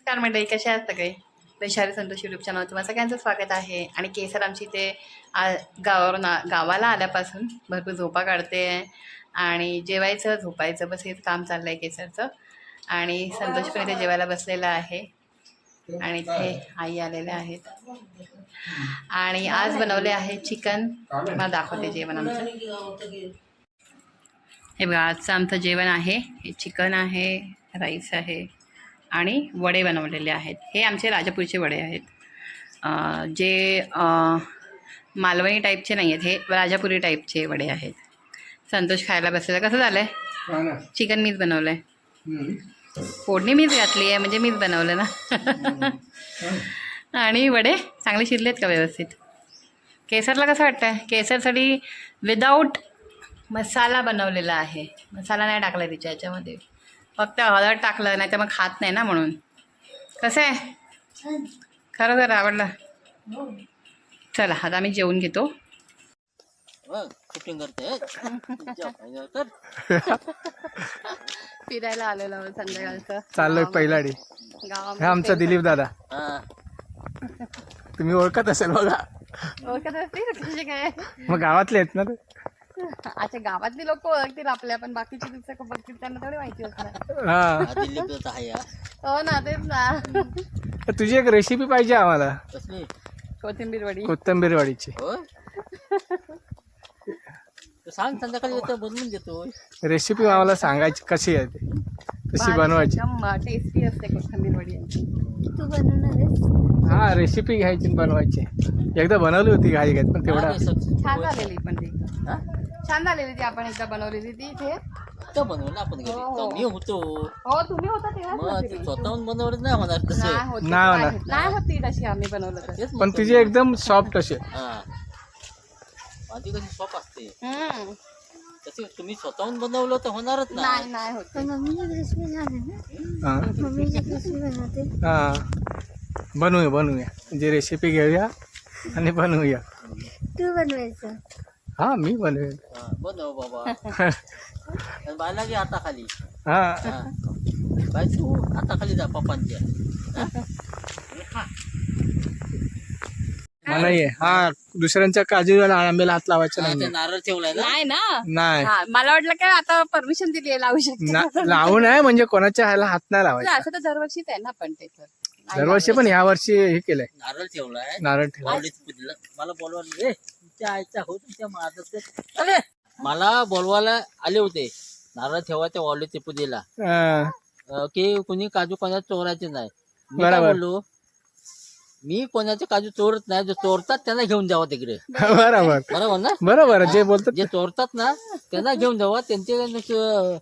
नमस्कार मंडळी, कशा आहात सगळे? वैशाली संतोष यूट्यूब चॅनल तुम्हाला सगळ्यांचं स्वागत आहे. आणि केसर आमची ते गावाला आल्यापासून भरपूर झोपा काढते आहे आणि जेवायचं झोपायचं बस हेच काम चाललं आहे केसरचं. आणि संतोष पण इथे जेवायला बसलेला आहे आणि इथे आई आलेल्या आहेत. आणि आज बनवले आहे चिकन. मला दाखवते जेवण आमचं. हे बघा, आजचं आमचं जेवण आहे. हे चिकन आहे, राईस आहे आणि वडे बनवलेले आहेत. हे आमचे राजापूरचे वडे आहेत. जे मालवणी टाईपचे नाही आहेत, हे राजापुरी टाईपचे वडे आहेत. संतोष खायला बसलेला. कसं झालं आहे? चिकन मीच बनवलं आहे, फोडणी मीच घातली आहे, म्हणजे मीच बनवलं ना. आणि वडे चांगले शिरलेत का व्यवस्थित? केसरला कसं वाटतं आहे? केसरसाठी विदाऊट मसाला बनवलेला आहे. मसाला नाही टाकला आहे तिच्या ह्याच्यामध्ये, फक्त हळद टाकलं, नाही तर मग खात नाही ना म्हणून. कसं आहे? खरं आवडलं? चला आता आम्ही जेवून घेतो. फिरायला आलेलो संध्याकाळचं. चाललोय पहिलाडी. हे आमचा दिलीप दादा. तुम्ही ओळखत असेल बघा. ओळखत असतील काय? मग गावातले आहेत ना ते. अच्छा, गावातली लोक ओळखतील आपल्या, पण बाकीचे दुसरे बघतील त्यांना थोडी माहिती असणार. हो ना, तेच ना. तुझी एक रेसिपी पाहिजे आम्हाला. कोथिंबीर वडी. कोथिंबीर वडीची सांग, संध्याकाळी बनवून देतो. रेसिपी आम्हाला सांगायची कशी आहे ते, कशी बनवायची. टेस्टी असते कोथिंबीर वडी. तू बनवणार आहेस? हा, रेसिपी घ्यायची बनवायची. एकदा बनवली होती घाई घाईत, पण तेवढा छान झालेली. पण ती छान झालेली ती आपण एकदा बनवलेली ती इथे. बनवलं आपण घरी. मी होतो. हो, तुम्ही होता तेव्हा. मग स्वतःहून बनवलं नाही होणार तसं. नाही होती तशी आम्ही बनवलं तर. पण तिची एकदम सॉफ्ट असे. माझी कशी सॉप असते तशी. तुम्ही स्वतःहून बनवलं तर होणारच नाही. नाही होत. पण मम्मीची रेसिपी झाली ना. मम्मीची रेसिपी बनवते. हा, बनवूया जी रेसिपी घेऊया आणि बनवूया. तू बनवायचं? हा, मी बनवेन. बनव बाबा. बायला घे आता खाली. हा, बाय तू आता खाली जा पप्पांच्या. मला ये. हा, दुसऱ्यांच्या काजू आंब्याला हात लावायचा नाही. नारळ ठेवलाय ना. नाही ना. नाही, मला वाटलं काय आता परमिशन दिली आहे, लावू शकते. लावू नये म्हणजे कोणाच्या ह्याला हात नाही लावायचा. असं तर दरवर्षीच आहे ना. पण ते दरवर्षी, पण या वर्षी हे केलंय. नारळ ठेवलाय. नारळ ठेवा. मला बोलवायला रे तुमच्या आईचा हो तुमच्या माझा मला बोलवायला आले होते. नारळ ठेवायच्या वावलीच्या पूजेला की कोणी काजू कोणाचे चोरायचे नाही. मी काय बरोबर. बोललो, मी कोणाचे काजू चोरत नाही. जो चोरतात त्यांना घेऊन जावं तिकडे. बरोबर बरोबर ना. बरोबर, जे बोलतात जे चोरतात ना त्यांना घेऊन जावं. त्यांचे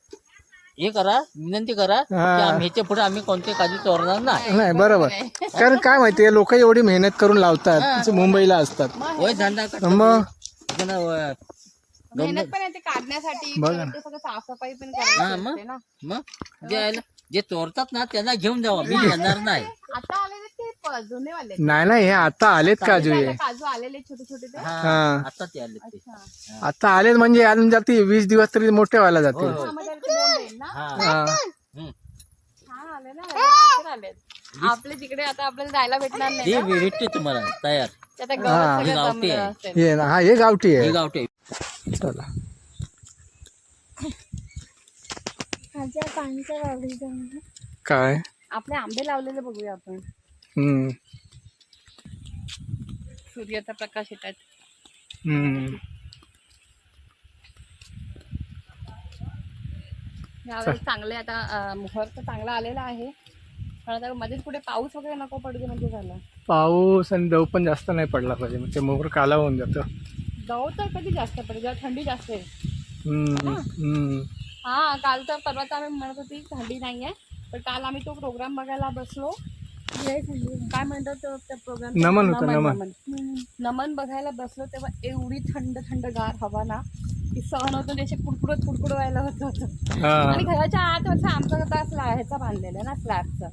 हे करा, विनंती करा की ह्याच्या पुढे आम्ही कोणते काजू चोरणार नाही. नाही. बरोबर, कारण काय माहितीये, लोक एवढी मेहनत करून लावतात, मुंबईला असतात. होय, धंदा मग मेहनत पण येते काढण्यासाठी. बघा ना. ते सगळं साफसफाई पण करायची असते ना. मग जे चोरतात ना त्यांना घेऊन जावं. मी घेणार नाही. आता आलेले ते जुने वाले. नाही, हे आता आलेत काजू. हे काजू आलेले छोटे छोटे ते. आता ते आले ते. आता आलेत म्हणजे अजून जाते 20 दिवस तरी मोठे व्हायला जातील. त्यामध्ये ते बोंड आहे ना. हा. छान आले ना. लवकर आलेत. आपले तिकडे आता आपल्याला जायला भेटणार नाही ते ना. भेटते तुम्हाला तयार. ते आता गवत सगळं गावठी जमलं आहे. असेल. हे ना, हा, हे गावठी हे आहे. गावठी. चला, माझ्या पाणीच्या वावडी जाऊन काय आपले आंबे लावलेले बघूया आपण. हम्म सूर्याचा प्रकाश येतात. हम्म यावेळेस चांगले आता मुहूर्त चांगला आलेला आहे. पण आता मध्येच कुठे पाऊस वगैरे नको पडू म्हणजे झालं. पाऊस आणि दव पण जास्त नाही पडला पाहिजे, मग ते मोहर काला होऊन जातं. दव तर कधी जास्त पडेल जेव्हा थंडी जास्त आहे. हम्म. हा, काल तर परवा तर आम्ही म्हणत होती थंडी नाही आहे, पण काल आम्ही तो प्रोग्राम बघायला बसलो. काय म्हणतात त्या प्रोग्राम? नमन होतं, नमन. नमन बघायला बसलो तेव्हा एवढी थंडगार हवा ना की सहन होतं. त्याचे कुडकुड व्हायला होतं. आणि घराच्या आत असं आमचं आता ह्याचा बांधलेलं आहे ना, स्लॅबचं.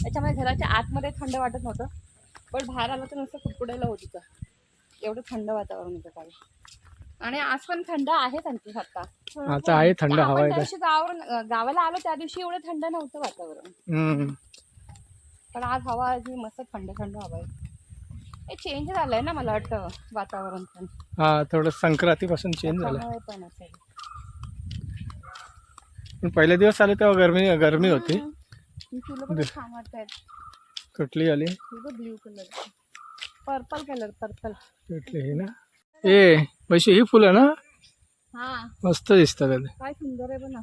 त्याच्यामुळे घराच्या आतमध्ये थंड वाटत नव्हतं, पण बाहेर आलं तर नुसतं कुडकुडायला होत होतं. एवढं थंड वातावरण होतं काल. आणि आज पण थंड आहे त्यांची आता आहे थंड हवा. गावाला आलो त्या दिवशी एवढं थंड नव्हतं वातावरण. पण आज हवा अशी मस्त थंड थंड हवा आहे. हे चेंज झालंय ना मला वाटतं वातावरण पण. हा थोडं संक्रांतीपासून चेंज झालं. त्यामुळे पण असेल. पण पहिले दिवस आले तेव्हा गरमी होती. ही फुलं पण छान वाटतात. कुठली आली? Blue colour, purple colour, purple. कुठली ही ना? ए वैशी ही फुलं ना हा मस्त दिसतात. काय सुंदर आहे बघ ना.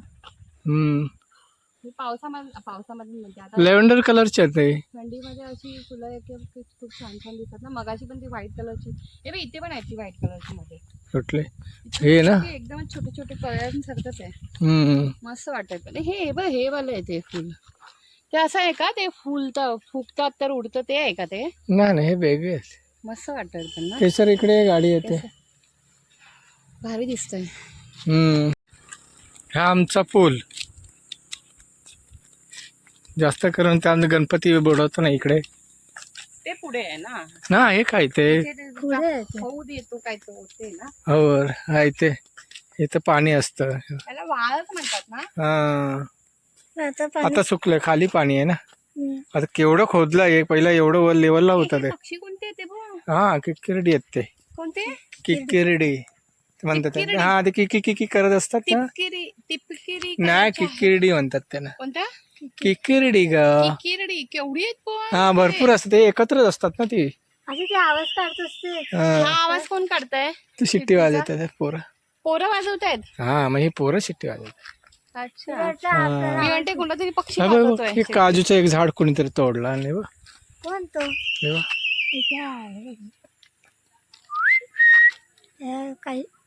ही पावसामध्ये म्हणजे आता लेव्हेंडर कलरचे आहेत ते. थंडीमध्ये अशी फुलं एक खूप छान छान दिसतात ना. मगाशी पण ती व्हाईट कलरची, हे बघ इथे पण आहे ती व्हाईट कलरची मध्ये. कुठले हे ना? एकदम छोटे छोटे कळ्यांसारखंच आहे. मस्त वाटत. पण हे बघ हे वालं आहे ते फुल. ते असं आहे का ते फुगतात तर उडतं ते आहे का ते? नाही हे वेगळे आहेत. मस्त वाटत पण ना. केसर इकडे गाडी येते. भारी दिसतंय. हा आमचा पूल. जास्त करून त्या गणपती बुडवतो ना इकडे. ते पुढे आहे ना. ना हे काय ते हौद येतो काय तो ते ना. हो हाय ते इथं पाणी असतं. त्याला वाळच म्हणतात ना. हा आता सुकलं खाली पाणी आहे ना. आता केवढं खोदलं पहिला एवढं वर लेवलला होतं ते. पक्षी कोणते येते बघ. हा किक्किरडी आहेत ते. कोणते? किक्किरडी म्हणतात ते. हा ते किकी किकी करत असतात ना. टिपकिरी नाही किक्किरडी म्हणतात त्यांना. कोणत्या? किक्किरडी ग. किरडी केवढी आहेत पण. हा भरपूर असतात ते एकत्रच असतात ना ती. आवाज काढत असते. हा आवाज कोण काढताय? ती शिट्टी वाजवतात पोरं. पोरं वाजवतायत. हा मग ही पोरं शिट्टी वाजवतात. अच्छा. मी म्हणते कोणता तरी पक्षी हा बघ वाजवतोय. हे काजूचं एक झाड कोणीतरी तोडलं आणि बघ कोण तो? हे बघ.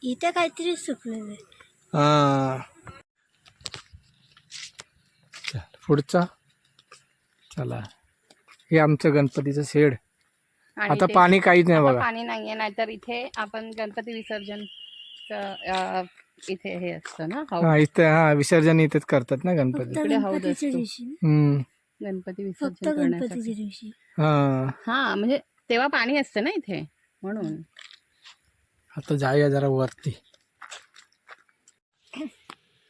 इथे काहीतरी सुकलेलं आहे. हा चल, पुढचा चला हे आमचं गणपतीचं शेड. आणि आता ते- पाणी काहीच नाही आता बघा. पाणी नाहीये. नाहीतर इथे आपण गणपती विसर्जन इथे हे असतं ना हौद. हा इथं हा विसर्जन इथेच करतात ना गणपती. इकडे हौद गणपतीच्या असतो. दिवशी. गणपती फक्त विसर्जन करण्यासाठी. गणपतीच्या दिवशी. हा हा म्हणजे तेव्हा पाणी असतं ना इथे म्हणून. आता जाऊया जरा वरती.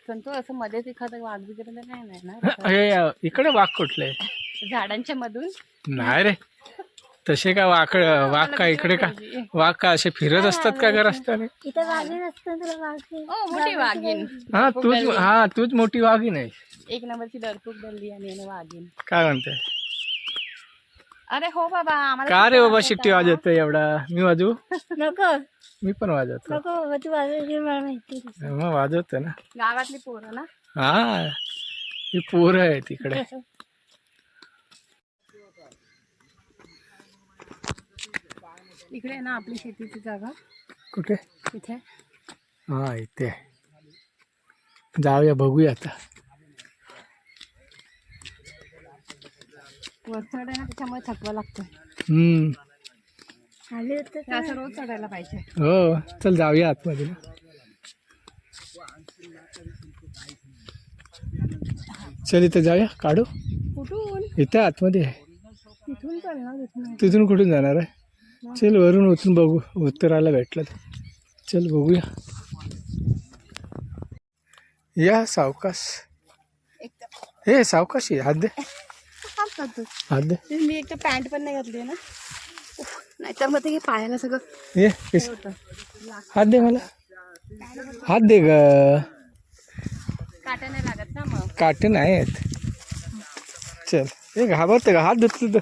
संतो असं मध्येच एखादं वाघ वगैरे तर नाही ना हे इकडे वाघ कुठले? झाडांच्या मधून. नाही रे तसे का वाघ का इकडे का वाघ का असे फिरत असतात का का रस्त्याने? इथे वाघीण असतं तुला वाघीण. मोठी वाघीण. तूच मोठी वाघीण आहे. एक नंबरची डरपूक दल्ली आणि वाघीण. काय म्हणते? अरे हो बाबा आम्हाला का रे बाबा शिट्टी वाजवतोय एवढा? मी वाजवू? नको मी पण वाजवतो. नको बाबा तू वाजवायची मला माहिती आहे. मग वाजवतोय ना. गावातली पोरं ना. हा ही पोरं आहे तिकडे. इकडे ना आपली शेतीची जागा. कुठे? इथे हा इथे जाऊया बघूया आता. वर चढ आहे ना त्याच्यामुळे थकवा लागतोय. आले होते हे असं रोज चढायला पाहिजे. हो चल जाऊया आतमध्ये ना. चल इथे जाऊया काढू. कुठून? इथे आतमध्ये आहे. तिथून चल ना तिथून. तिथून कुठून जाणार आहे? चल वरून उतरून बघू. उत्तराला भेटलं तर. चल बघूया. या सावकाश. हे सावकाशी हात दे. हात दे. मी एक तर पॅन्ट पण नाही घातली ना. नाहीतर मग ते पायाला सगळं ये हात दे मला. हात दे ग. काटा नाही लागत ना मग. काटे नाही आहेत. चल हे घाबरते का? हात धुतलं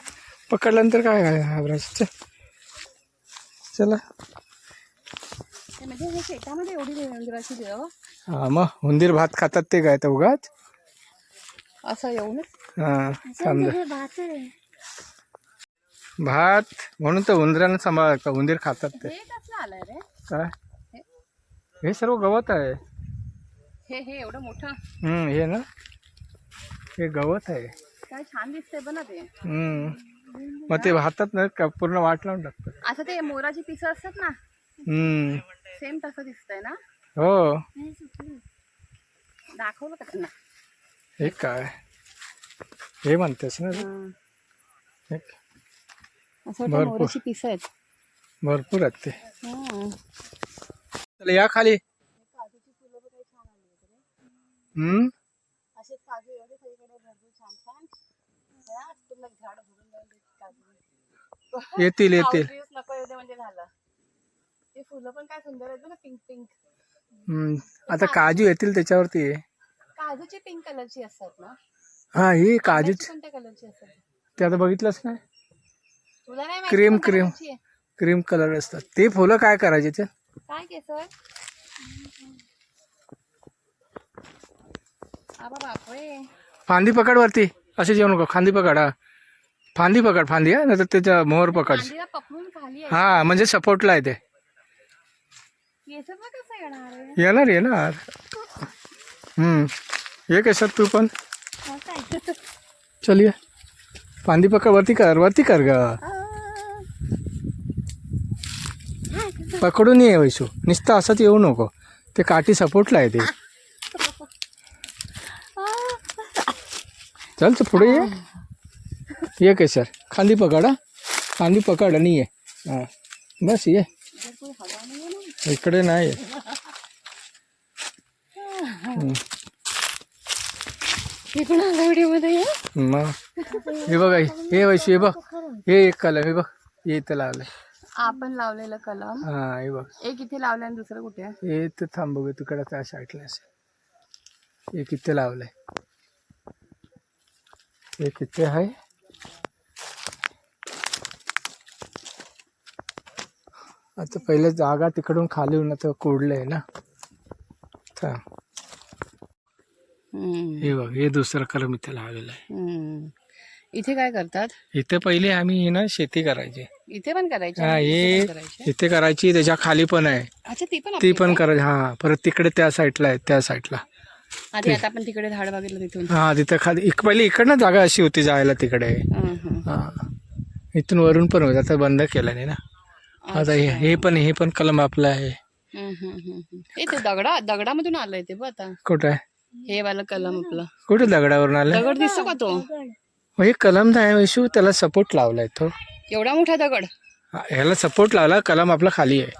पकडल्यानंतर काय घाबरायचं. चला म्हणजे हे शेतामध्ये एवढी उंदराची देव. हा मग उंदीर भात खातात ते काय तर उगाच असं येऊन हा समजा भात आहे. भात म्हणून तर उंदरानं सांभाळ लागतं. उंदीर खातात ते. हे कसलं आलंय रे? काय हे सर्व गवत आहे. हे एवढं मोठं. हे ना हे गवत आहे. काय छान दिसतंय बघ ना ते. मग ते भातात ना का पूर्ण वाट लावून टाकतात. असं ते मोराची पिसं असतात ना सेम तसं दिसतंय ना. हो दाखवलं का त्यांना? हे काय हे म्हणतेस ना रे? असं वाटतं मोराची पिसं आहेत. भरपूर आहेत ते. चला या खाली. असे काजू एवढे सगळीकडे भरपूर छान छान. येतील येतील. नको येऊ दे म्हणजे झालं. ते फुलं पण काय सुंदर आहेत ना, पिंक पिंक. आता काजू येतील त्याच्यावरती आहे. काजूची पिंक कलरची असतात ना. हा ही काजूची कोणत्या कलरची असतात? ते आता बघितलंच नाही. तुला नाही माहिती क्रीम कोणत्या क्रीम कलरची आहे? क्रीम कलर असतात ते फुलं. काय करायचे ते? काय केसर? बापरे. फांदी पकड वरती, असे जेवू नको. फांदी पकड. हा फांदी पकड, फांदी. हा नाही तर त्याच्या मोहर पकड. कांदीला पकडून खाली आहे. हा म्हणजे सपोर्टला आहे ते. केसर ना कसं येणार आहे? येणार येणार. ये केसर तू पण. चल ये. फांदी पकड, वरती कर ग. पकडून ये वैशू, नुसतं असंच येऊ नको. ते काठी सपोर्टला आहे ते. चल तर पुढे ये केसर. खांदी पकड. हा खांदी पकड आणि ये. हा बस ये. इकडे नाही. व्हिडिओ मध्ये मग हे बघा, हे वैशू हे बघ, हे एक कलर हे बघ, हे इथं लावलंय. आपण लावलेलं कलम. हा हे बघ, एक इथे लावलं आणि दुसरं कुठे आहे? हे तर थांब बघू, तिकडे त्या साईडला असेल. एक इथे लावलंय, एक इथे आहे. आता पहिले जागा तिकडून खाली होऊन आता कोडलंय ना. थांब. हे बघ, हे दुसरं कलम इथे लावलेलं आहे. इथे काय करतात? इथे पहिले आम्ही हे ना शेती करायची. इथे पण करायचे? हा हे इथे करायची, त्याच्या खाली पण आहे. अच्छा, ती पण करायची. हा परत तिकडे त्या साईडला आहे, त्या साईडला. आधी आता आपण तिकडे झाड बघितलं तिथून. हा तिथे खाली पहिले इकडनं जागा अशी होती जायला तिकडे. हा इथून वरून पण होत, आता बंद केलं नाही ना. आता हे पण कलम आपलं आहे. ते दगडामधून आलंय ते बघ. आता कुठं आहे हे वाला कलम आपला? कुठे दगडावरून आलं? दगड दिसतो का तो? हे कलम नाही वैशू, त्याला सपोर्ट लावलाय तो. एवढा मोठा दगड? ह्याला सपोर्ट लावला, कलम आपला खाली आहे.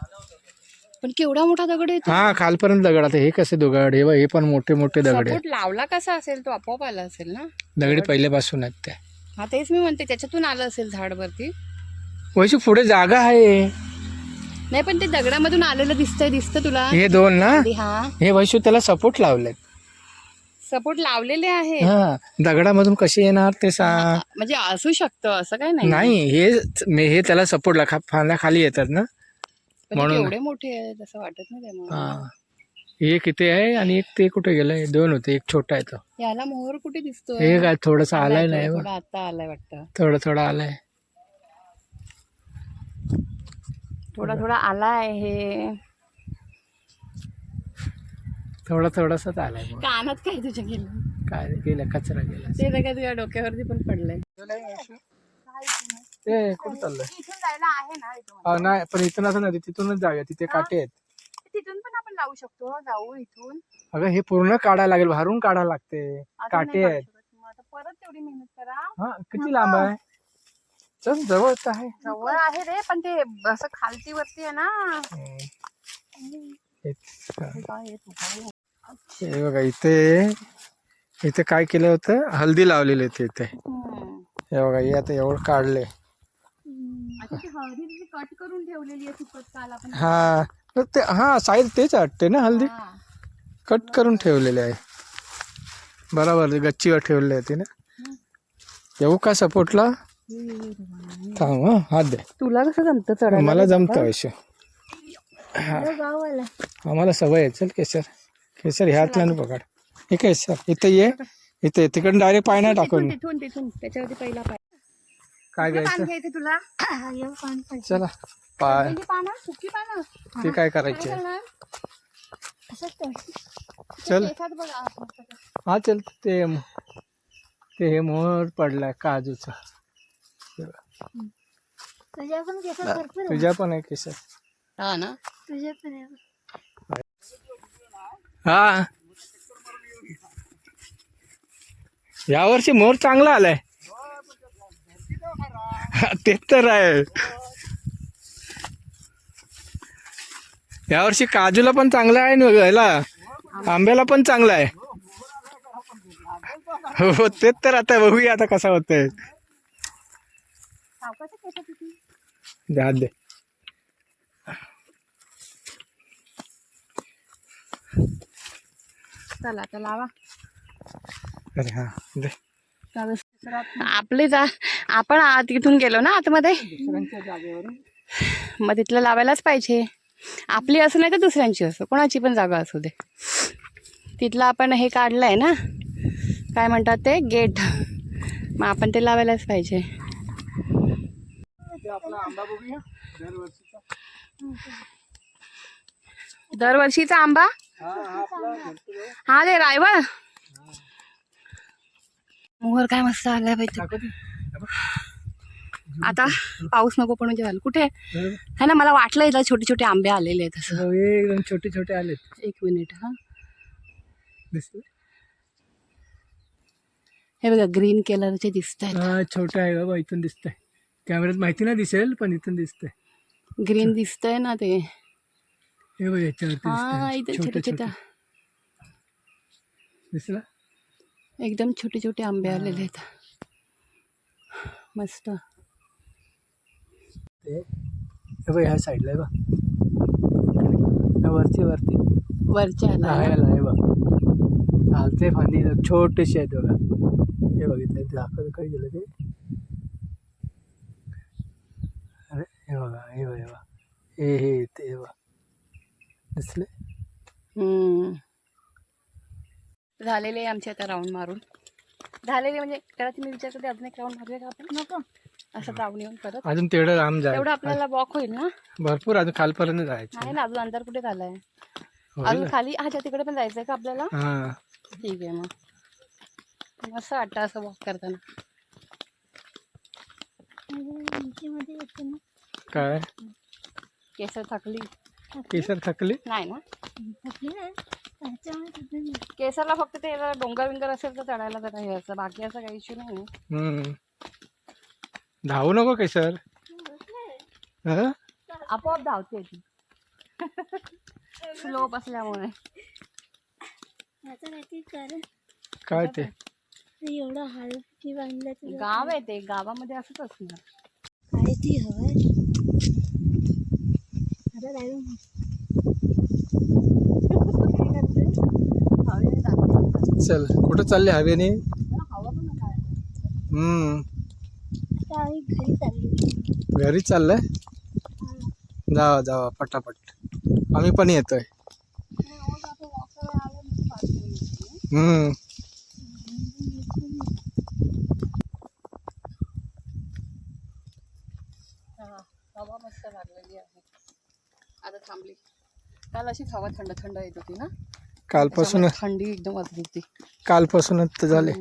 पण केवढा मोठा दगड आहे? हा खालपर्यंत दगड. आता हे कसे दगड, हे पण मोठे मोठे दगड आहे. सपोर्ट लावला कसा असेल तो? आपोआप आला असेल ना. दगडी पहिल्यापासून आहेत ते. हा तेच मी म्हणते, त्याच्यातून आलं असेल झाड वरती. वैशू पुढे जागा आहे. नाही पण ते दगडामधून आलेलं दिसतं तुला? हे दोन ना. हा हे वैशू त्याला सपोर्ट लावलेत. सपोर्ट लावलेले आहे. हा दगडामधून कसे येणार ते सांग. म्हणजे असू शकतं, असं काय नाही. नाही हे त्याला सपोर्ट फांद्या खाली येतात ना, म्हणून एवढे मोठे आहेत असं वाटत नाही त्यामुळे. हा एक इथे आहे आणि एक ते कुठे गेलंय. दोन होते, एक छोटा आहे तो. याला मोहर कुठे दिसतोय? हे काय थोडासा आलाय नाही, थोडा आता आलाय वाटतं. थोडा आलाय. थोडा आलाय. हे थोडासाच आलाय. कानात काय तुझ्या गेलं? काय गेलं, कचरा गेला. ते बघा तुझ्या डोक्यावरती पण पडलंय. ते कुठं चाललंय? इथून जायला आहे ना इथून? नाही पण इथून असं नाही, तिथूनच जाऊया. तिथे काटे आहेत. तिथून पण आपण लावू शकतो. जाऊ इथून. अगं हे पूर्ण काढायला लागेल, बाहेरून काढायला लागते. काटे आहेत. आता परत तेवढी मेहनत करा. हा किती लांब आहे? चल जवळच आहे. जवळ आहे रे, पण ते असं खालती वरती आहे ना. हे बघा इथे काय केलं होतं, हल्दी लावलेली होती इथे. हे बघा हे आता एवढं काढले. हळदी कट करून ठेवलेली आहे सुकत काल आपण. हा ते हा साईज तेच वाटते ना, हल्दी कट करून ठेवलेले आहे. बरोबर गच्चीवर ठेवले होते ना. येऊ का सपोर्टला? थांब हा, हात दे. तुला कसं जमतं चढायला? मला जमतं अवश्य. आम्हाला सवय आहे. चल केसर ह्या हातल्यानं पकड. हे केसर इथे ये, इथे तिकडून डायरेक्ट पाय नाही टाकून. तिथून त्याच्यावरती पहिला पाय. काय घ्यायचं घ्यायचं तुला? चला पाय. पानं, सुकी पानं. ते काय करायचे? चल हा चल. ते हे मोहर पडलाय काजूचा. तुझ्या पण आहे केसर? हा ना. तुझ्या पण आहे. हा यावर्षी मोर चांगला आलाय. ते तर आहे. यावर्षी काजूला पण चांगला आहे ना, ह्याला आंब्याला पण चांगला आहे. हो तेच तर. आता बघूया आता कसं होतंय. दे हात दे. चला आता लावा. अरे हा दे. आपले आपण तिथून गेलो ना आतमध्ये, दुसऱ्यांच्या जागेवरून मग तिथलं लावायलाच पाहिजे. आपली असो नाही तर दुसऱ्यांची असो, कोणाची पण जागा असू दे. तिथलं आपण हे काढलंय ना, काय म्हणतात ते गेट, मग आपण ते लावायलाच पाहिजे. आपला आंबा बघूया दरवर्षीचा. दरवर्षीचा आंबा. हा ते रायवळ. मोहर काय मस्त आलाय पाहिजे. आता पाऊस नको पण झालं. कुठे है ना, मला वाटलं इथं छोटे छोटे आंबे आलेले आहेत असं. एकदम छोटे छोटे आलेत. एक मिनिट. हा दिसले. हे बघा ग्रीन कलरचे दिसत आहेत. हा छोटा आहे बाबा, इथून दिसतंय. कॅमेऱ्यात माहिती नाही दिसेल पण इथून दिसतंय. ग्रीन दिसतंय ना ते. हे बघ याच्यावरती हा इथे छोटे छोटे दिसला. एकदम छोटे छोटे आंबे आलेले आहेत मस्त. हे बघ ह्या साईडला आहे बघ, वरती वरच्या आहे बघ. हालते फांदी छोटेसे आहेत बघा. हे बघितलं दाखल काही गेलं ते. अरे हे बघा, हे बघा, हे ते बघा दिसले. झालेले आमचे आता राऊंड मारून झालेले. म्हणजे त्याला तुम्ही विचार करते अजून एक राऊंड मारूया का आपण. नको असं जाऊन येऊन परत अजून तेवढं लांब जाय, तेवढं आपल्याला वॉक होईल ना. भरपूर अजून खालपर्यंत जायचं नाही ना, अजून अंतर कुठे झालंय. होईल अजून ना? खाली ह्याच्या तिकडे पण जायचंय का आपल्याला. हा ठीक आहे मग मस्त वाटतं असं वॉक करताना. काय केसर थकली केसर थकली नाही ना. केसरला फक्त ते डोंगर विंगर असेल तर चढायला जरा हे असं, बाकी असं काही इश्यू नाही. धावू नको केसर. आपोआप धावते ती स्लोप असल्यामुळे. काय ते एवढं हलकी बांधलं गाव आहे ते, गावामध्ये असंच असणार. काय ती हवं. चल कुठं चालले हवेने. घरी चालली. घरी चाललंय. जावा जावा पटापट, आम्ही पण येतोय. हवा मस्त लागलेली आहे. आता थांबली. काल अशीच हवा थंड थंड येत होती ना. कालपासूनच थंडी एकदम वाजत होती. कालपासूनच तर झाले.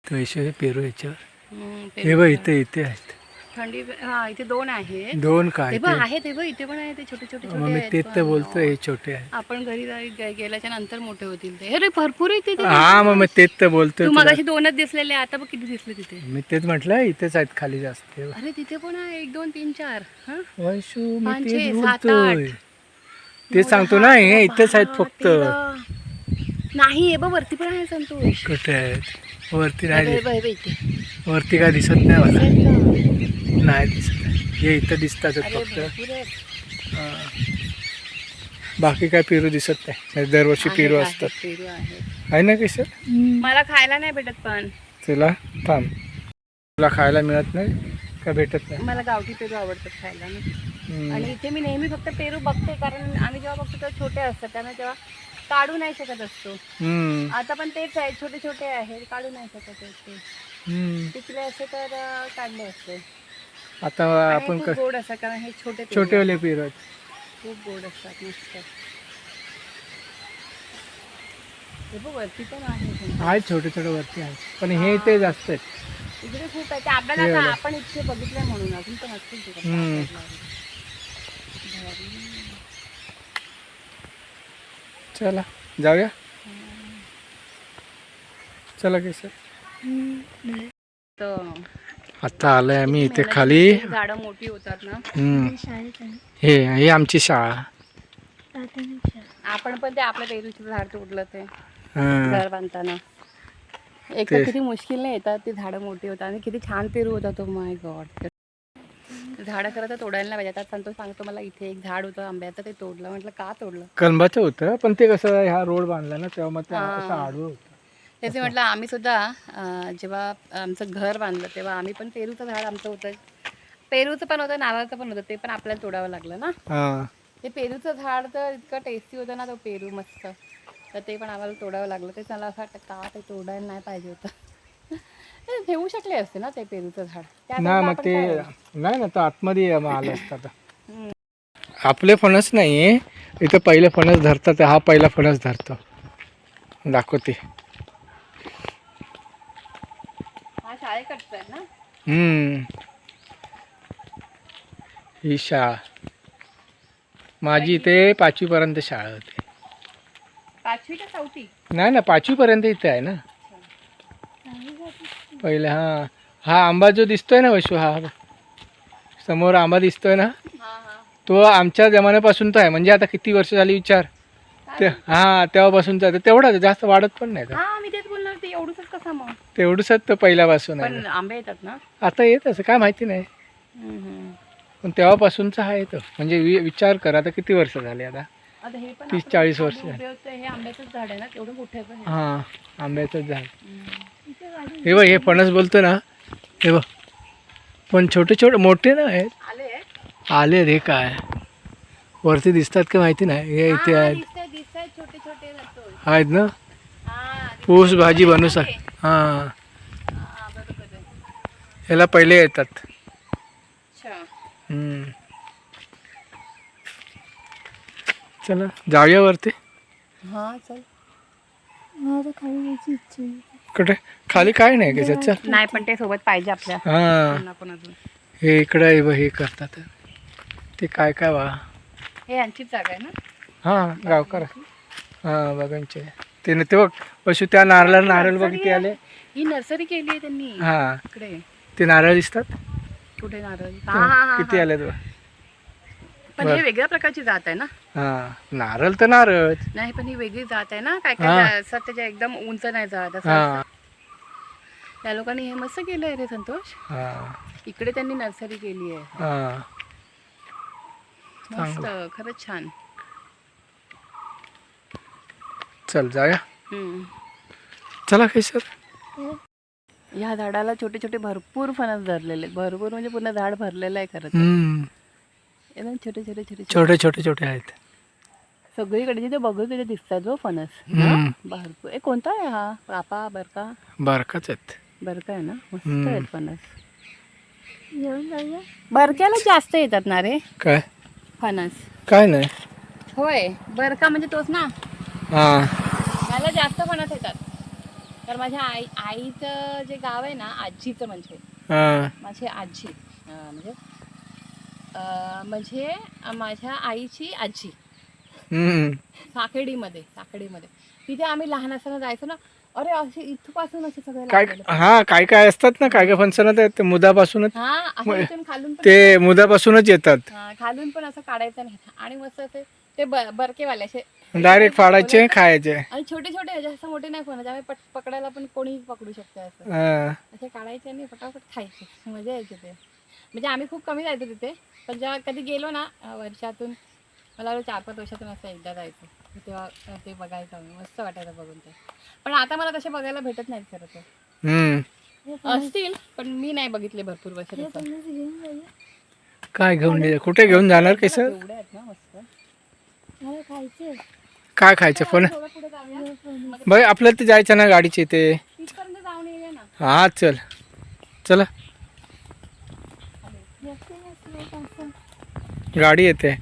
पैसे पेरू याच्यावर हे बघ इथे इथे आहेत. थंडी हा इथे दोन आहेत. दोन काय ते बघ आहे, ते बघ इथे पण आहे. ते छोटे छोटे छोटे मी आहेत तेच तर पण. बोलतोय, हे छोटे आहेत. आपण घरी गेल्याच्या नंतर मोठे होतील ते. अरे भरपूर आहे तिथे. हा मग मी तेच तर बोलतोय. तू मगाशी दोनच दिसलेले, आता बघ किती दिसले तिथे. मी तेच म्हटलं इथेच आहेत खाली जास्त. अरे तिथे पण आहे 1 2 3 4 वैशू मी 5 तेच 6 7 बोलतोय. 8 ते सांगतो ना, हे इथेच आहेत फक्त. नाही हे बघ वरती पण आहे संतोष. कुठे आहेत वरती? नाही इथे वरती काय दिसत नाही मला. नाही दिसत. हे इथं दिसतात फक्त. बाकी काय पेरू दिसत नाही. दरवर्षी पेरू असतात. पेरू आहे ना केसर. मला खायला नाही भेटत पण. चला थांब, तुला खायला मिळत नाही का भेटत नाही? मला गावठी पेरू आवडतात खायला ना. आणि इथे मी नेहमी फक्त पेरू बघते, कारण आम्ही जेव्हा बघतो तेव्हा छोटे असतात, त्यामुळे तेव्हा काढू नाही शकत असतो. आता पण तेच आहे, छोटे छोटे आहेत, काढू नाही शकत असते. पिकले असते तर काढले असते. आता आपण खूप गोड असतात कारण हे छोटे छोटेवाले पेरू आहेत. खूप गोड असतात मस्त. हे बघ वरती पण आहे छोटे छोटे वरती आहेत, पण हे ते जास्त आहेत. इकडे खूप आहे. ते आपल्याला आता आपण इथे बघितलंय म्हणून अजून पण असतील तिकडे. चला जाऊया. चला केसर. आता आलोय आम्ही इथे खाली. झाडं मोठी होतात ना. हे आमची शाळा. आपण पण ते आपल्या पेरूचं झाड तोडलं ते घर बांधताना. एक तर किती मुश्किलने येतात ती झाडं मोठी होतात आणि किती छान पेरू होता तो. माय गॉड. झाडं खरं तर तोडायला नाही पाहिजे. आता संतोष सांगतो मला इथे एक झाड होतं आंब्याचं ते तोडलं. म्हटलं का तोडलं? कलबाचं होतं पण ते कसं ह्या रोड बांधला ना तेव्हा मग ते हा. असं आडवं होतं. त्याचे म्हटलं आम्ही सुद्धा जेव्हा आमचं घर बांधलं तेव्हा आम्ही पण पेरूचं झाड आमचं होतं. पेरूचं पण होतं नारळाचं पण होतं ते पण आपल्याला तोडावं लागलं ना. हां ते पेरूचं झाड तर इतकं टेस्टी होतं ना तो पेरू मस्त. तर ते पण आम्हाला तोडावं लागलं. ते मला असं वाटतं का ते तोडायला नाही पाहिजे होतं. ते ठेवू शकले असते ना ते पेरूचं झाड. त्या नाही साईडला मग आपण ते काय- नाही ना तर आतमध्ये मग आलं असतं आता. आपले फणस नाही इथं पहिले फणस धरतात. हा पहिला फणस धरतो दाखवते. हा शाळेकडचं आहे ना. ही शाळा माझी इथे 5वी पर्यंत शाळा होती. 5वी का 4वी? नाही ना 5वी पर्यंत इथे आहे ना पहिले. हा हा आंबा जो दिसतोय ना वैशू हा समोर आंबा दिसतोय ना हा हा. तो आमच्या जमान्यापासून तर आहे. म्हणजे आता किती वर्ष झाली विचार ते. हा तेव्हापासूनच आहे. तेवढाच जास्त वाढत पण नाही. हा मी तेच बोलणार ते एवढंच कसा मग. तेवढंच तर पहिल्यापासून आहे. पण आंबे येतात ना. आता येत असं काय माहिती नाही हम्म. पण तेव्हापासूनचा आहे तो. म्हणजे विचार कर आता किती वर्ष झाले आता आता हे पण 30-40 वर्ष उभे होते हे आंब्याचंच झाड आहे ना तेवढं मोठं आहे. हां आंब्याचंच झाड. हे बघ हे फणस बोलतो ना हे बघ पण छोटे छोटे मोठे ना आहेत. आले आले रे काय वरती दिसतात का माहिती नाही. हे इथे आहेत दिसताय छोटे छोटे जातो. आहेत ना. हा ऊस भाजी बनवू हां बरोबर आहे. ह्याला पहिले येतात. अच्छा. चला जाऊया वरती. हा चल. मला खाली जायची इच्छा आहे. कुठे खाली काय नाही का चल. नाही पण ते सोबत पाहिजे आपल्या. हां कोण अजून. हे इकडं हे करतात ते काय काय वा. हे यांचीच जागा आहे ना. हां गावकर हां बघांचे ते ना ते बघ पशु त्या नारळाला नारळ बघ किती आले. ही नर्सरी केली आहे त्यांनी हां इकडे. ते नारळ दिसतात कुठे नारळ. किती आले तुला. पण हे वेगळ्या प्रकारची जात आहे ना. हां नारळ तर नारळ नाही पण ही वेगळी जात आहे ना. काय काय असं त्याच्या एकदम उंच नाही जात असं. हां त्या लोकांनी हे मस्त केलंय रे संतोष. हां इकडे त्यांनी नर्सरी केली आहे. हां मस्त खरंच छान. चल जाऊया. हम्म. चला काही सर. ह्या झाडाला छोटे छोटे भरपूर फणस धरलेले आहेत. भरपूर म्हणजे पूर्ण झाड भरलेलं आहे खरं तर. एकदम छोटे छोटे छोटे छोटे छोटे छोटे आहेत सगळीकडे जिथे बघू तिथे दिसतात जो फणस. भरपूर. कोणता आहे हा रापा बरका. बारकाच आहेत. बरका आहे ना मस्त आहेत फणस. येऊन जाऊया. बरक्याला जास्त येतात ना रे काय फणस. काय नाही. होय बरका म्हणजे तोच ना. हां मला जास्त फणस येतात. तर माझ्या आईचं जे गाव आहे ना आजीचं म्हणजे हां माझी आजी म्हणजे माझ्या आईची आजी साकेडीमध्ये तिथे आम्ही लहान असताना जायचो ना. अरे असे इथपासून असे सगळे काय लागलेले. हां काय काय असतात ना काय काय फणसं ते मुदापासूनच हा असं इथून खालून पण ते मुदापासूनच येतात. खालून पण असं काढायचं नाही आणि मस्त असे ते बरकेवाले असे डायरेक्ट फाडायचे खायचे. आणि छोटे छोटे जास्त मोठे नाही फोन आम्ही पकडायला पण कोणीही पकडू शकतो असं. हां असे काढायचे आणि फटाफट खायचे. मजा यायची ते. म्हणजे आम्ही खूप कमी जायचो तिथे पण जेव्हा कधी गेलो ना वर्षातून मला 4-5 वर्षातून असं एकदा जायचं तेव्हा ते बघायचं आम्ही. मस्त वाटायचं बघून ते. पण आता मला तसे बघायला भेटत नाहीत खरं तर. असतील पण मी नाही बघितले भरपूर वर्ष. फणस घेऊन जाऊया. काय घेऊन कुठे घेऊन जाणार की सर. एवढे आहेत ना मस्त. मला खायचे. काय खायचं पण थोडं पुढे जाऊया. बाई आपल्याला ते जायचं ना गाडीची ते. तिथपर्यंत जाऊन येऊया ना. हां चल चला व्यक्ती नसलं तर असं. गाडी येते.